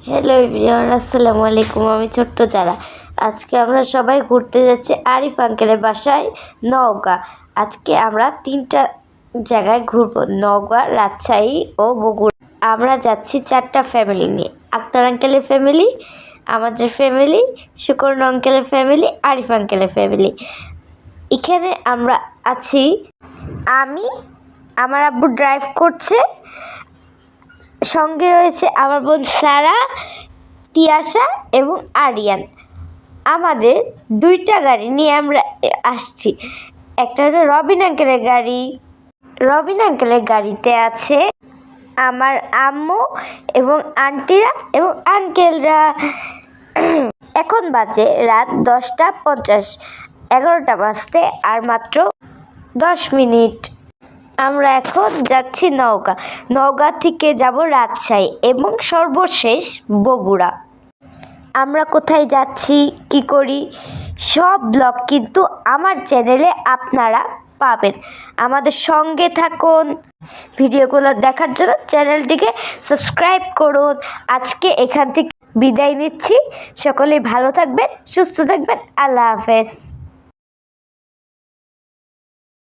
Hello everyone, আসসালামু আলাইকুম। আমি ছোট্ট যারা। আজকে আমরা সবাই ঘুরতে যাচ্ছি আরিফ আঙ্কেলের বাসায় নওগাঁ। আজকে আমরা 3টা জায়গায় ঘুরবো: নওগাঁ, রাজশাহী ও বগুড়া। আমরা যাচ্ছি 4টা ফ্যামিলি নিয়ে: আক্তার আঙ্কেলের ফ্যামিলি, আমাদের ফ্যামিলি, সুকর্ণ আঙ্কেলের ফ্যামিলি, আরিফ আঙ্কেলের ফ্যামিলি। এখানে আমরা আছি। আমি, আমার আব্বু ড্রাইভ করছে, সঙ্গে রয়েছে আমার বোন সারা, তিয়াশা এবং আরিয়ান। আমাদের 2টা গাড়ি নিয়ে আমরা আসছি। একটা হলো রবিন আঙ্কেলের গাড়ি। রবিন আঙ্কেলের গাড়িতে আছে আমার আম্মু এবং আন্টিরা এবং আঙ্কেলরা। এখন বাজে রাত 10:50, 11টা বাজতে আর মাত্র 10 মিনিট। আমরা এখন যাচ্ছি নওগাঁ। নওগাঁ থেকে যাব রাজশাহী এবং সর্বশেষ বগুড়া। আমরা কোথায় যাচ্ছি, কি করি, সব ব্লগ কিন্তু আমার চ্যানেলে আপনারা পাবেন। আমাদের সঙ্গে থাকুন। ভিডিওগুলো দেখার জন্য চ্যানেলটিকে সাবস্ক্রাইব করুন। আজকে এখান থেকে বিদায় নিচ্ছি। সকলেই ভালো থাকবেন, সুস্থ থাকবেন। আল্লাহ হাফেজ।